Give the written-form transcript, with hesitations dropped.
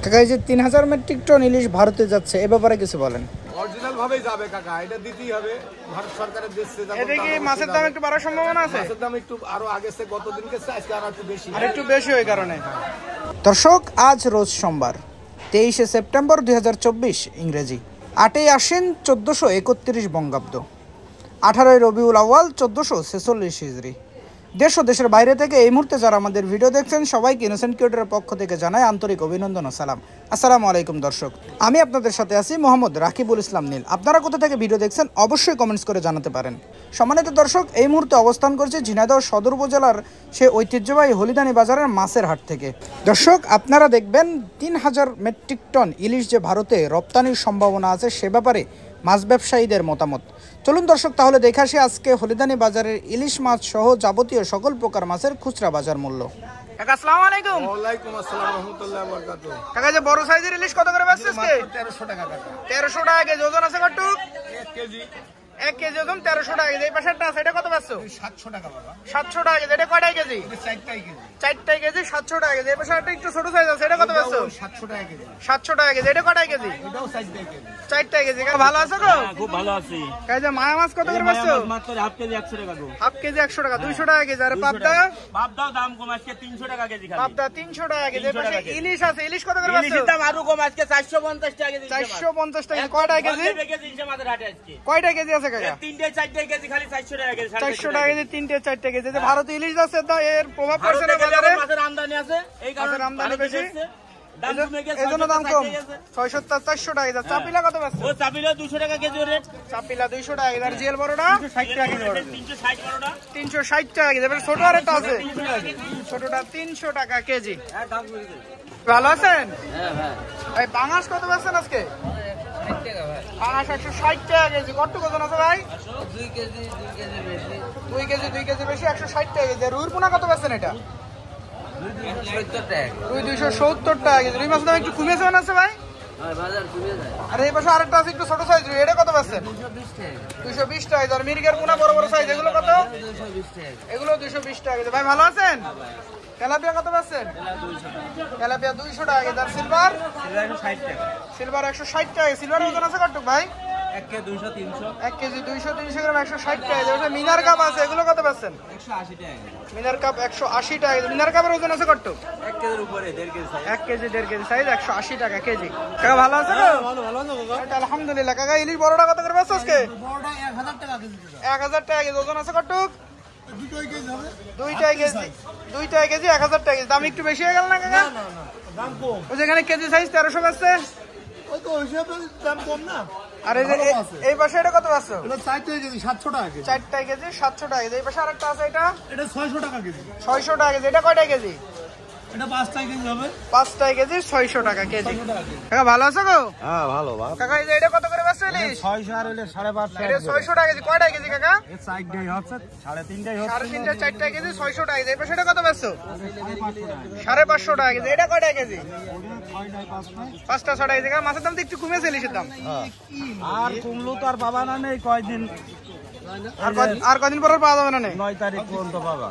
কাকা এই যে 3000 মেট্রিক টন ইলিশ ভারতে যাচ্ছে এ ব্যাপারে কিছু বলেন। অরিজিনাল ভাবেই যাবে কাকা, এটা দিতেই হবে, ভারত সরকারের দিচ্ছে। এতে কি মাছের দাম একটু বাড়ার সম্ভাবনা আছে? মাছের দাম একটু আরো আগে থেকে গত দিনকে আজকে আরো একটু বেশি, আর একটু বেশি ওই কারণে। দর্শক আজ রোজ সোমবার 23শে সেপ্টেম্বর 2024 ইংরেজি, 8ই আশ্বিন 1431 বঙ্গাব্দ, 18ই রবিউল আউয়াল 1446 হিজরি। দেশ ও দেশের বাইরে থেকে এই মুহূর্তে যারা আমাদের ভিডিও দেখছেন সবাইকে ইনোসেন্ট কিউটের পক্ষ থেকে জানাই আন্তরিক অভিনন্দন ও সালাম। আসসালামু আলাইকুম দর্শক, আমি আপনাদের সাথে আছি মোহাম্মদ রাকিবুল ইসলাম নীল। আপনারা কোথা থেকে ভিডিও দেখছেন অবশ্যই কমেন্টস করে জানাতে পারেন। সম্মানিত দর্শক, এই মুহূর্তে অবস্থান করছে ঝিনাইদহ সদর উপজেলার সে ঐতিহ্যবাহী হলিদানি বাজারের মাছের হাট থেকে। দর্শক আপনারা দেখবেন 3000 মেট্রিক টন ইলিশ যে ভারতে রপ্তানির সম্ভাবনা আছে সে ব্যাপারে মাছ ব্যবসায়ীদের মতামত। চলুন দর্শক তাহলে দেখে আসি আজকে হলিদানি বাজারের ইলিশ মাছ সহ যাবতীয় সকল প্রকার মাছের খুচরা বাজার মূল্য। কাকা আসসালামু আলাইকুম। ওয়ালাইকুম আসসালাম রাহমাতুল্লাহি ওয়া বারাকাতুহু। কাকা যে বড় সাইজের ইলিশ কত করে বেচছেন আজকে? 1300 টাকা কাকা। 1300 টাকা কেজি। ওজন আছে কত? 1 কেজি। 1 কেজি ওজন 1300 টাকা কেজি। এই পাশেরটা আছে এটা কত বেচছো? 700 টাকা বাবা। 700 টাকা কেজি। এটা কয়টা কেজি? এটা 4টাই কেজি। 4টাই কেজি 700 টাকা কেজি। এই পাশেরটা একটু ছোট সাইজ আছে এটা কত বেচছো? 700 টাকা কেজি। 700 টাকা কেজি। এটা কয়টা কেজি? এটাও 4টাই কেজি। 4টাই কেজি। কাকা ভালো আছো গো? খুব ভালো আছি। কাকা যে মায়া মাছ কত করে বেচছো? মাত্র হাফ কেজি 100 টাকা গো। হাফ কেজি 100 টাকা। 200 টাকা কেজি। আর পাবদা? পাবদাও দাম কম আজকে 300 টাকা কেজি খালি। পাবদা 300 টাকা কেজি। এই 300 পাশে টাকা কেজি। ইলিশ আছে। ইলিশ কত করে বেচছো? ইলিশের দাম আরো কম আজকে 450 টাকা কেজি। 450 টাকা। কয়টা কেজি? কেজি ইলিশ আমাদের হাটে আজকে। কয়টা কেজি আছে কাকা? 3টে 4টে কেজি খালি 400 টাকা কেজি। 400 টাকা কেজি 3টে 4টে কেজি। যে ভারতে ইলিশ আছে তা এর প্রভাব পড়ছে না বাজারে? মাছের আমদানি আছে এই কারণে মাছের আমদানি বেশি। দাম কমে গেছে। এজন্য দাম কম। 670 400 টাকা কেজি। চাপিলা কত বেচছো? ও চাপিলা 200 টাকা কেজি রেট। চাপিলা 200 টাকা কেজি। আর জিএল বড়টা 60 টাকা কেজি। 360 বড়টা 360 টাকা কেজি। এবার ছোট আরেকটা আছে ছোটটা 300 টাকা কেজি। ভালো আছেন? হ্যাঁ হ্যাঁ। ভাই পাঙাশ কত বেচছেন আজকে? 60 টাকা ভাই। পাঙাশ 160 টাকা কেজি। কত ওজন আছে ভাই? 2 কেজি বেশি। 2 কেজি বেশি 160 টাকা কেজি। রুইর পোনা কত বেচছেন এটা? 270 টাকা। রুই 270 টাকা কেজি। রুই মাছের দাম একটু কমেছে মনে আছে ভাই? আর বাজার কমে যায়। আর এই পাশে আরেকটা আছে একটু ছোট সাইজ রুই, এটা কত বেচছেন? 220 টাকা। 220 টাকা কেজি। আর মিরগের পোনা বড় বড় সাইজ এগুলো কত? 220 টাকা। এগুলো 220 টাকা কেজি। ভাই ভালো আছেন? তেলাপিয়া কত বেচছেন? 200 টাকা। তেলাপিয়া 200 টাকা কেজি। আর সিলভার? 60 টাকা। সিলভার 160 টাকা। সিলভারের ওজন আছে কত ভাই? 1 কেজি 200 300। 1 কেজি 200 300 গ্রাম 160 টাকা কেজি। ওটা মিনার কাপ আছে এগুলো কত বেচছেন? 180 টাকা। মিনার কাপ 180 টাকা কেজি। মিনার কাপের ওজন আছে কত? 1 কেজির উপরে 1.5 KG size. 1 KG 1.5 KG size 180 টাকা কেজি। কাকা ভালো আছে তো? ভালো আছে বাবা। এটা আলহামদুলিল্লাহ। কাকা ইলিশ বড়টা কত করে বেচছ আজকে? বড়টা 1000 টাকা কেজি। 1000 টাকা কেজি। ওজন আছে কত? দুটোই কেজি হবে। 2 কেজি। 2 কেজি 1000 টাকা কেজি। দাম একটু বেশি হয়ে গেল না কাকা? না দাম কম। ওই যেখানে কেজি সাইজ 1300 বেচছে। ওই তো হিসাবে দাম কম না। আর এই যে এই পাশে এটা কত বেচছ? এটা 4 টাকা কেজি 700 টাকা কেজি। 4 কেজি 700 টাকা কেজি। এই পাশে আরেকটা আছে এটা এটা 600 টাকা কেজি। 600 টাকা কেজি। এটা কয়টা কেজি? এটা 5 টাকা কেজি হবে। 5 কেজি 600 টাকা কেজি। কাকা ভালো আছো গো? হ্যাঁ ভালো বাবা। কাকা এই যে এটা কত করে বেচছ ইলিশ? 600 আর হইলে 550 এটা 600 টাকা কেজি। কয়টা কেজি কাকা? এর 4 টাই হচ্ছে 3.5 টাই হচ্ছে। 3.5 4 কেজি 600 টাকা কেজি। এই পাশে এটা কত বেচছ? 550 টাকা কেজি। এটা কয়টা কেজি? 5টা 6টা কেজি। কাকা মাছের দাম তো একটু কমেছে ইলিশের দাম। আর কুমলো তো আর বাবা না নেই কয়দিন। আর কদিন পর পাওয়া যাবে না? 9 তারিখ পর্যন্ত বাবা।